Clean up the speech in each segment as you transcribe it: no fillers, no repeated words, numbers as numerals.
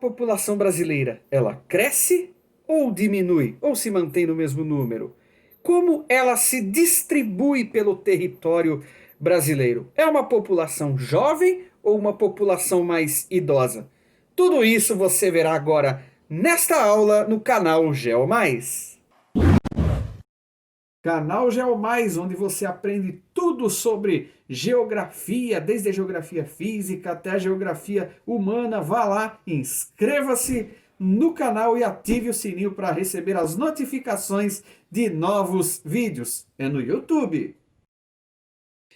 população brasileira, ela cresce ou diminui, ou se mantém no mesmo número? Como ela se distribui pelo território brasileiro? É uma população jovem ou uma população mais idosa? Tudo isso você verá agora nesta aula no canal GeoMais. Canal GeoMais, onde você aprende tudo sobre geografia, desde a geografia física até a geografia humana. Vá lá, inscreva-se no canal e ative o sininho para receber as notificações de novos vídeos. É no YouTube.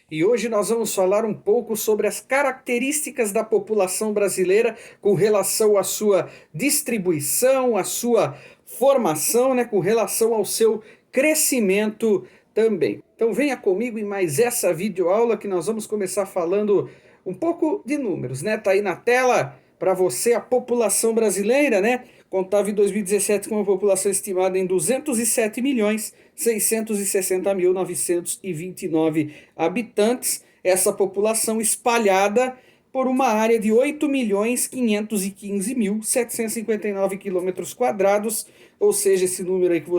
E hoje nós vamos falar um pouco sobre as características da população brasileira com relação à sua distribuição, à sua formação, né, com relação ao seu crescimento também. Então venha comigo em mais essa videoaula que nós vamos começar falando um pouco de números, né? Tá aí na tela para você a população brasileira, né? Contava em 2017 com uma população estimada em 207.660.929 habitantes. Essa população espalhada por uma área de 8.515.759 quilômetros quadrados, ou seja, esse número aí que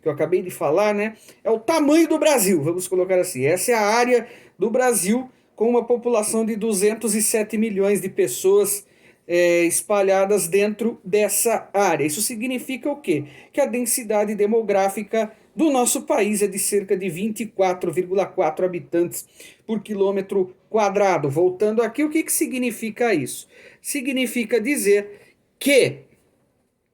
eu acabei de falar, né, é o tamanho do Brasil, vamos colocar assim. Essa é a área do Brasil com uma população de 207 milhões de pessoas espalhadas dentro dessa área. Isso significa o quê? Que a densidade demográfica do nosso país é de cerca de 24,4 habitantes por quilômetro quadrado. Voltando aqui, o que significa isso? Significa dizer que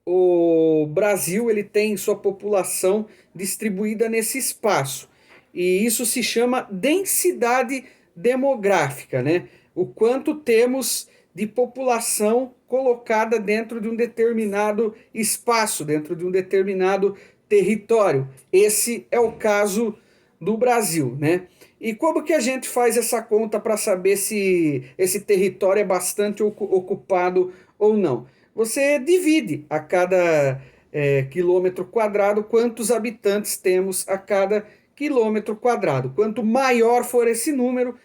o Brasil ele tem sua população distribuída nesse espaço. E isso se chama densidade demográfica, né? O quanto temos de população colocada dentro de um determinado espaço, dentro de um determinado território. Esse é o caso do Brasil, né? E como que a gente faz essa conta para saber se esse território é bastante ocupado ou não? Você divide a cada quilômetro quadrado quantos habitantes temos a cada quilômetro quadrado. Quanto maior for esse número,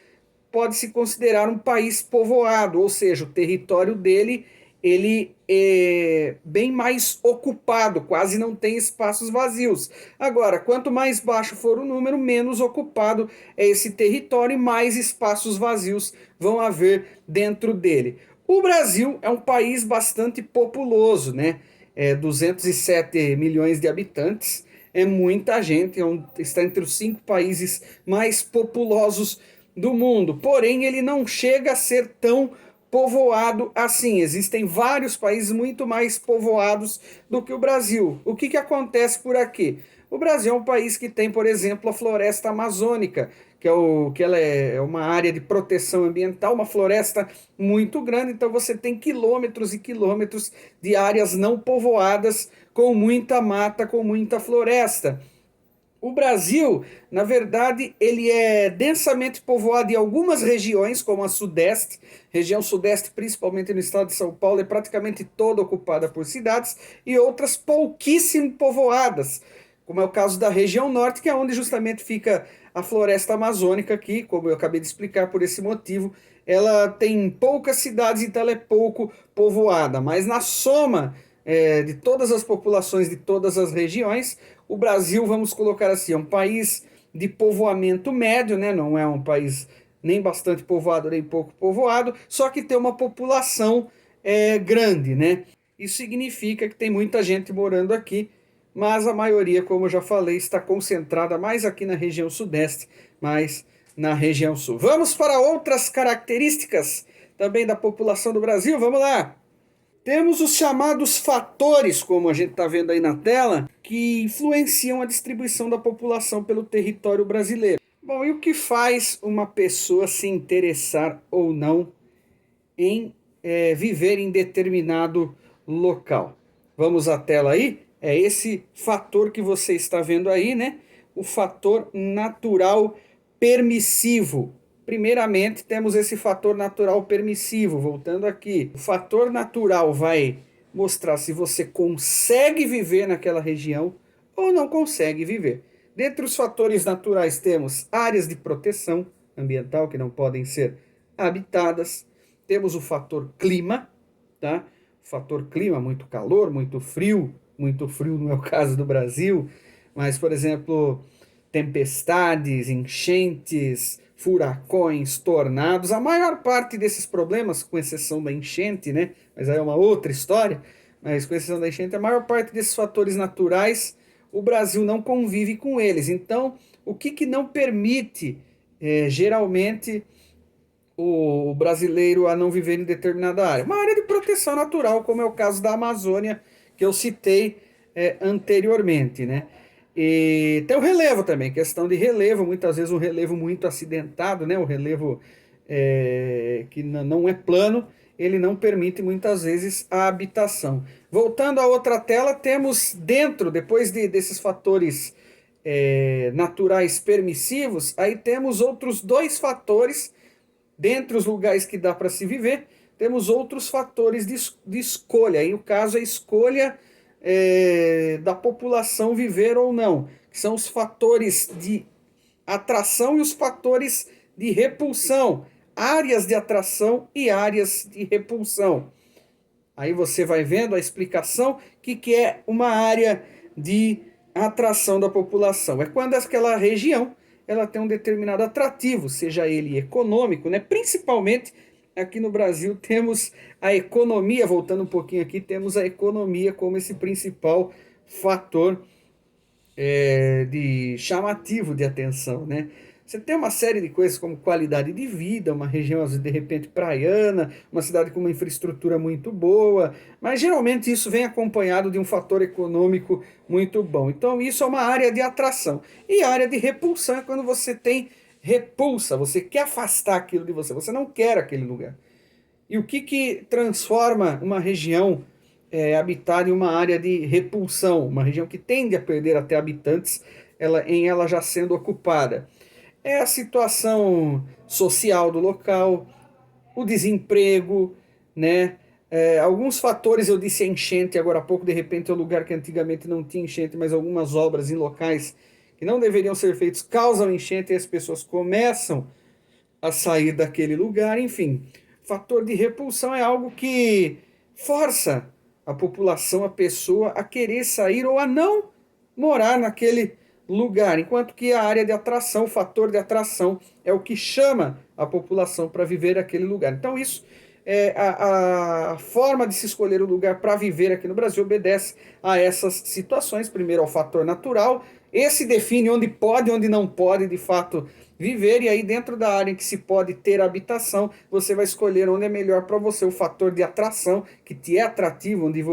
pode-se considerar um país povoado, ou seja, o território dele ele é bem mais ocupado, quase não tem espaços vazios. Agora, quanto mais baixo for o número, menos ocupado é esse território e mais espaços vazios vão haver dentro dele. O Brasil é um país bastante populoso, né? 207 milhões de habitantes, é muita gente, está entre os 5 países mais populosos do mundo. Porém, ele não chega a ser tão povoado assim. Existem vários países muito mais povoados do que o Brasil. O que acontece por aqui? O Brasil é um país que tem, por exemplo, a floresta amazônica, que ela é uma área de proteção ambiental, uma floresta muito grande, então você tem quilômetros e quilômetros de áreas não povoadas, com muita mata, com muita floresta. O Brasil, na verdade, ele é densamente povoado em algumas regiões, como a Sudeste. Região Sudeste, principalmente no estado de São Paulo, é praticamente toda ocupada por cidades, e outras pouquíssimo povoadas, como é o caso da região Norte, que é onde justamente fica a floresta amazônica aqui, como eu acabei de explicar por esse motivo. Ela tem poucas cidades, então ela é pouco povoada, mas na soma de todas as populações de todas as regiões, o Brasil, vamos colocar assim, é um país de povoamento médio, né? Não é um país nem bastante povoado, nem pouco povoado, só que tem uma população grande, né? Isso significa que tem muita gente morando aqui, mas a maioria, como eu já falei, está concentrada mais aqui na região Sudeste, mais na região Sul. Vamos para outras características também da população do Brasil, vamos lá! Temos os chamados fatores, como a gente está vendo aí na tela, que influenciam a distribuição da população pelo território brasileiro. Bom, e o que faz uma pessoa se interessar ou não em viver em determinado local? Vamos à tela aí? É esse fator que você está vendo aí, né? O fator natural permissivo. Primeiramente, temos esse fator natural permissivo, voltando aqui. O fator natural vai mostrar se você consegue viver naquela região ou não consegue viver. Dentre os fatores naturais temos áreas de proteção ambiental que não podem ser habitadas, temos o fator clima, tá? fator clima, muito calor, muito frio não é o caso do Brasil, mas, por exemplo, tempestades, enchentes, furacões, tornados, a maior parte desses problemas, com exceção da enchente, né? Mas aí é uma outra história, mas com exceção da enchente, a maior parte desses fatores naturais, o Brasil não convive com eles. Então, o que que não permite, geralmente, o brasileiro a não viver em determinada área? Uma área de proteção natural, como é o caso da Amazônia, que eu citei anteriormente, né? E tem o relevo também, questão de relevo, muitas vezes um relevo muito acidentado, né? O relevo que não é plano, ele não permite muitas vezes a habitação. Voltando à outra tela, temos dentro, depois desses fatores naturais permissivos, aí temos outros dois fatores, dentre os lugares que dá para se viver, temos outros fatores de escolha. Aí o caso é a escolha da população viver ou não, que são os fatores de atração e os fatores de repulsão, áreas de atração e áreas de repulsão. Aí você vai vendo a explicação que é uma área de atração da população. É quando aquela região ela tem um determinado atrativo, seja ele econômico, né? Principalmente aqui no Brasil temos a economia, voltando um pouquinho aqui, temos a economia como esse principal fator de chamativo de atenção, né? Você tem uma série de coisas como qualidade de vida, uma região às vezes, de repente praiana, uma cidade com uma infraestrutura muito boa, mas geralmente isso vem acompanhado de um fator econômico muito bom. Então isso é uma área de atração. E a área de repulsão é quando você tem repulsa, você quer afastar aquilo de você, você não quer aquele lugar. E o que transforma uma região habitada em uma área de repulsão, uma região que tende a perder até habitantes, ela já sendo ocupada? É a situação social do local, o desemprego, né? Alguns fatores, eu disse enchente agora há pouco, de repente é um lugar que antigamente não tinha enchente, mas algumas obras em locais que não deveriam ser feitos causam enchente e as pessoas começam a sair daquele lugar, enfim. Fator de repulsão é algo que força a população, a pessoa a querer sair ou a não morar naquele lugar, enquanto que a área de atração, o fator de atração é o que chama a população para viver aquele lugar. Então isso a forma de se escolher o lugar para viver aqui no Brasil obedece a essas situações. Primeiro ao fator natural, esse define onde pode e onde não pode de fato viver, e aí dentro da área em que se pode ter habitação, você vai escolher onde é melhor para você, o fator de atração, que te é atrativo, onde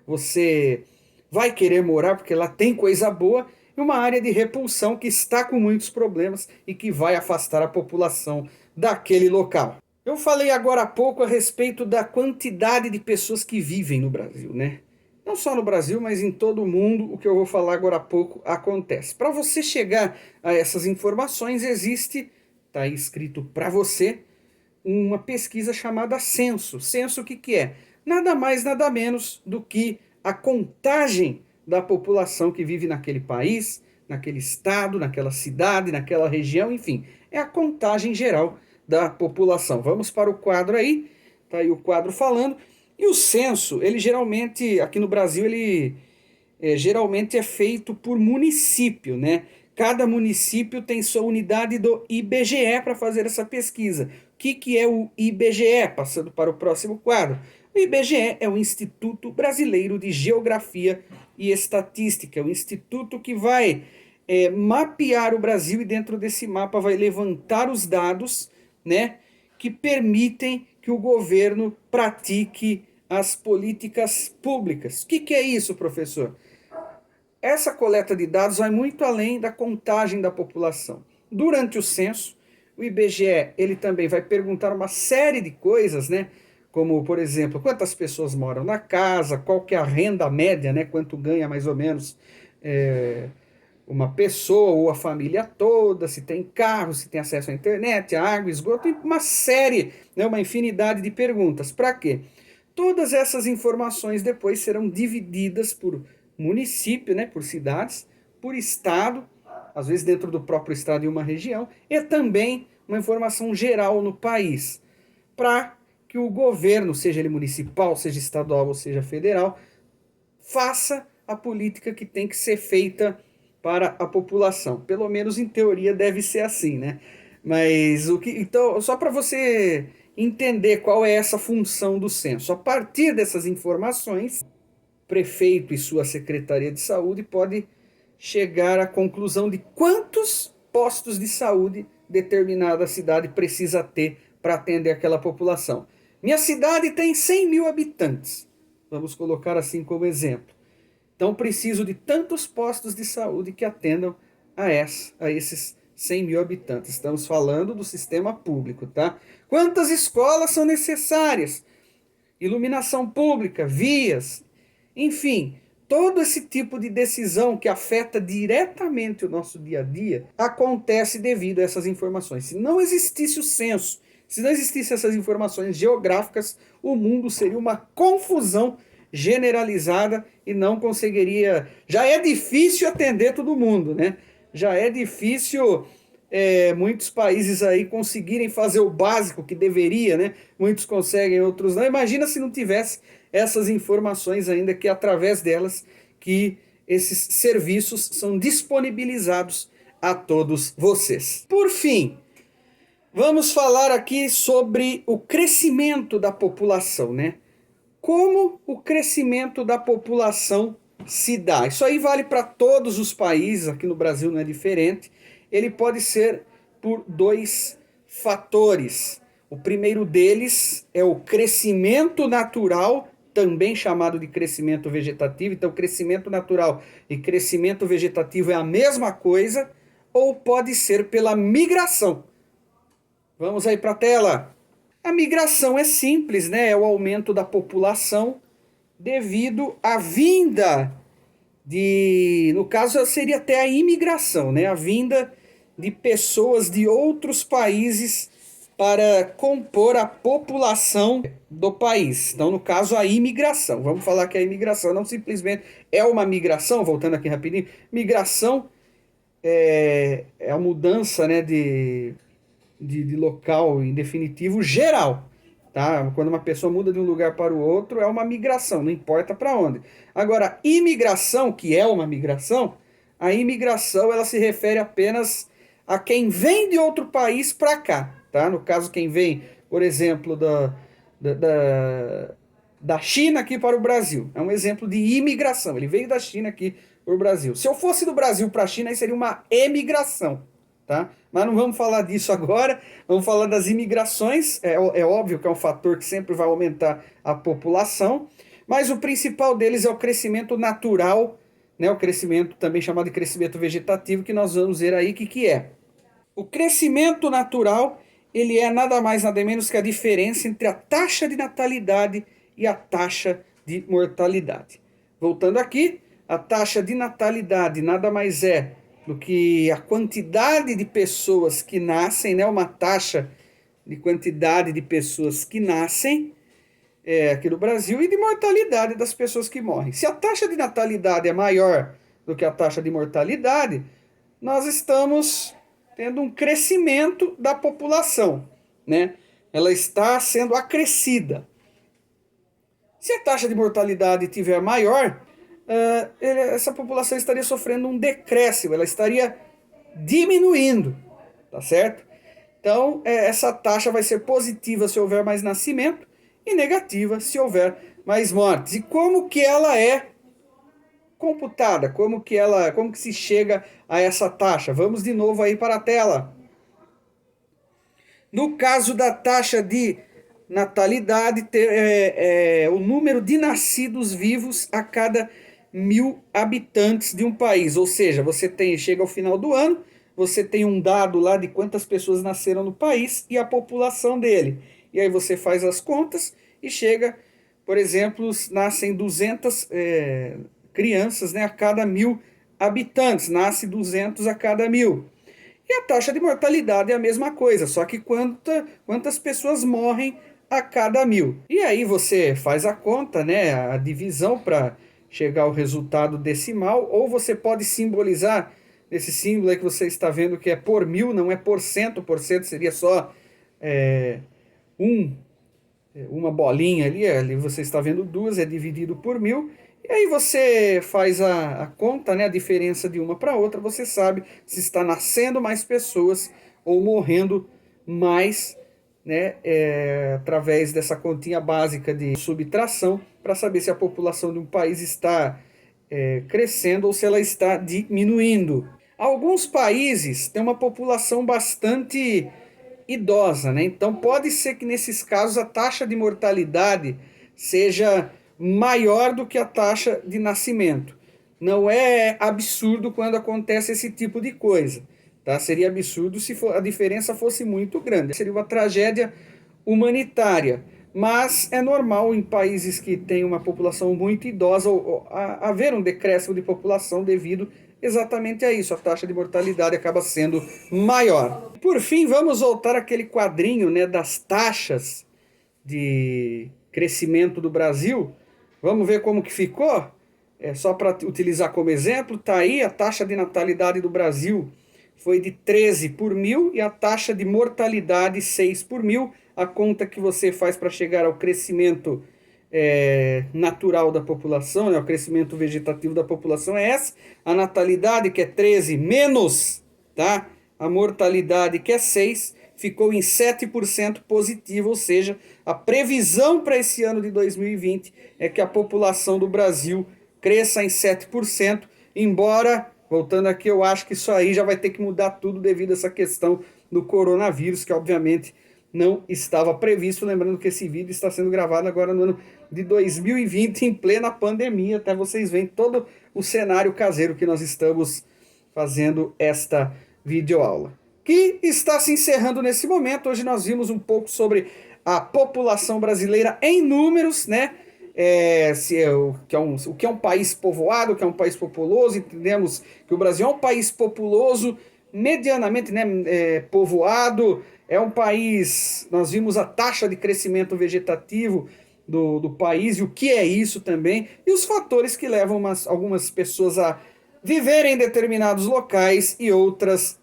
você vai querer morar, porque lá tem coisa boa, e uma área de repulsão que está com muitos problemas e que vai afastar a população daquele local. Eu falei agora há pouco a respeito da quantidade de pessoas que vivem no Brasil, né? Não só no Brasil, mas em todo o mundo, o que eu vou falar agora há pouco acontece. Para você chegar a essas informações, existe, está aí escrito para você, uma pesquisa chamada censo. Censo o que é? Nada mais, nada menos do que a contagem da população que vive naquele país, naquele estado, naquela cidade, naquela região, enfim. É a contagem geral da população. Vamos para o quadro aí, tá aí o quadro falando. E o censo, ele geralmente, aqui no Brasil, ele geralmente é feito por município, né? Cada município tem sua unidade do IBGE para fazer essa pesquisa. O que é o IBGE? Passando para o próximo quadro. O IBGE é o Instituto Brasileiro de Geografia e Estatística. É o instituto que vai mapear o Brasil e dentro desse mapa vai levantar os dados, né, que permitem que o governo pratique as políticas públicas. O que é isso, professor? Essa coleta de dados vai muito além da contagem da população. Durante o censo, o IBGE ele também vai perguntar uma série de coisas, né? Como, por exemplo, quantas pessoas moram na casa, qual que é a renda média, né? Quanto ganha mais ou menos uma pessoa ou a família toda, se tem carro, se tem acesso à internet, à água, esgoto, uma série, né? Uma infinidade de perguntas. Para quê? Todas essas informações depois serão divididas por município, né, por cidades, por estado, às vezes dentro do próprio estado em uma região, e também uma informação geral no país, para que o governo, seja ele municipal, seja estadual ou seja federal, faça a política que tem que ser feita para a população. Pelo menos em teoria deve ser assim, né? Mas então, só para você entender qual é essa função do censo. A partir dessas informações, o prefeito e sua secretaria de saúde pode chegar à conclusão de quantos postos de saúde determinada cidade precisa ter para atender aquela população. Minha cidade tem 100 mil habitantes, vamos colocar assim como exemplo. Então preciso de tantos postos de saúde que atendam a esses 100 mil habitantes. Estamos falando do sistema público, tá? Quantas escolas são necessárias? Iluminação pública, vias, enfim, todo esse tipo de decisão que afeta diretamente o nosso dia a dia acontece devido a essas informações. Se não existisse o censo, se não existissem essas informações geográficas, o mundo seria uma confusão generalizada e não conseguiria. Já é difícil atender todo mundo, né? Já é difícil muitos países aí conseguirem fazer o básico que deveria, né? Muitos conseguem, outros não. Imagina se não tivesse essas informações ainda, que através delas que esses serviços são disponibilizados a todos vocês. Por fim, vamos falar aqui sobre o crescimento da população, né? Como o crescimento da população se dá. Isso aí vale para todos os países, aqui no Brasil não é diferente. Ele pode ser por dois fatores. O primeiro deles é o crescimento natural, também chamado de crescimento vegetativo. Então, crescimento natural e crescimento vegetativo é a mesma coisa, ou pode ser pela migração. Vamos aí para a tela. A migração é simples, né? É o aumento da população devido à vinda no caso seria até a imigração, né? A vinda de pessoas de outros países para compor a população do país. Então, no caso, a imigração. Vamos falar que a imigração não simplesmente é uma migração, voltando aqui rapidinho. Migração é a mudança, né, de local em definitivo geral. Tá? Quando uma pessoa muda de um lugar para o outro, é uma migração, não importa para onde. Agora, imigração, que é uma migração, a imigração ela se refere apenas a quem vem de outro país para cá. Tá? No caso, quem vem, por exemplo, da China aqui para o Brasil. É um exemplo de imigração. Ele veio da China aqui para o Brasil. Se eu fosse do Brasil para a China, aí seria uma emigração. Tá? Mas não vamos falar disso agora, vamos falar das imigrações. É óbvio que é um fator que sempre vai aumentar a população, mas o principal deles é o crescimento natural, né? O crescimento também chamado de crescimento vegetativo, que nós vamos ver aí o que é. O crescimento natural, ele é nada mais nada menos que a diferença entre a taxa de natalidade e a taxa de mortalidade. Voltando aqui, a taxa de natalidade nada mais é do que a quantidade de pessoas que nascem, né? Uma taxa de quantidade de pessoas que nascem aqui no Brasil e de mortalidade das pessoas que morrem. Se a taxa de natalidade é maior do que a taxa de mortalidade, nós estamos tendo um crescimento da população, né? Ela está sendo acrescida. Se a taxa de mortalidade tiver maior, essa população estaria sofrendo um decréscimo, ela estaria diminuindo, tá certo? Então, essa taxa vai ser positiva se houver mais nascimento e negativa se houver mais mortes. E como que ela é computada? Como que se chega a essa taxa? Vamos de novo aí para a tela. No caso da taxa de natalidade, o número de nascidos vivos a cada 1.000 habitantes de um país. Ou seja, chega ao final do ano, você tem um dado lá de quantas pessoas nasceram no país e a população dele. E aí você faz as contas e chega, por exemplo, nascem 200 crianças, né, a cada 1.000 habitantes. Nasce 200 a cada 1.000. E a taxa de mortalidade é a mesma coisa, só que quantas pessoas morrem a cada 1.000. E aí você faz a conta, né, a divisão para chegar ao resultado decimal, ou você pode simbolizar esse símbolo aí que você está vendo que é por 1.000, não é por cento seria só 1 uma bolinha ali você está vendo duas, é dividido por 1.000, e aí você faz a conta, né, a diferença de uma para outra, você sabe se está nascendo mais pessoas ou morrendo mais, né, através dessa continha básica de subtração, para saber se a população de um país está crescendo ou se ela está diminuindo. Alguns países têm uma população bastante idosa, né? Então pode ser que nesses casos a taxa de mortalidade seja maior do que a taxa de nascimento. Não é absurdo quando acontece esse tipo de coisa, tá? Seria absurdo se a diferença fosse muito grande. Seria uma tragédia humanitária. Mas é normal em países que têm uma população muito idosa haver um decréscimo de população devido exatamente a isso. A taxa de mortalidade acaba sendo maior. Por fim, vamos voltar àquele quadrinho, né, das taxas de crescimento do Brasil. Vamos ver como que ficou? Só para utilizar como exemplo, está aí a taxa de natalidade do Brasil foi de 13 por 1.000 e a taxa de mortalidade 6 por 1.000. A conta que você faz para chegar ao crescimento natural da população, né, o crescimento vegetativo da população é essa. A natalidade, que é 13, menos, tá, a mortalidade, que é 6, ficou em 7% positivo, ou seja, a previsão para esse ano de 2020 é que a população do Brasil cresça em 7%, embora, voltando aqui, eu acho que isso aí já vai ter que mudar tudo devido a essa questão do coronavírus, que obviamente não estava previsto, lembrando que esse vídeo está sendo gravado agora no ano de 2020, em plena pandemia, até vocês veem todo o cenário caseiro que nós estamos fazendo esta videoaula, que está se encerrando nesse momento. Hoje nós vimos um pouco sobre a população brasileira em números, né? O que é um país povoado, o que é um país populoso. Entendemos que o Brasil é um país populoso, medianamente, né, povoado, é um país, nós vimos a taxa de crescimento vegetativo do país, e o que é isso também, e os fatores que levam algumas pessoas a viverem em determinados locais e outras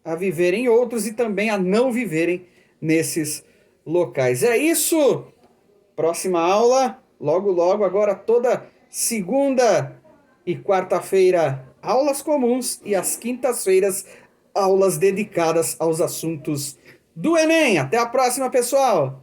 a viverem em outros, e também a não viverem nesses locais. É isso! Próxima aula, logo logo, agora toda segunda e quarta-feira, aulas comuns, e às quintas-feiras, aulas dedicadas aos assuntos do Enem. Até a próxima, pessoal!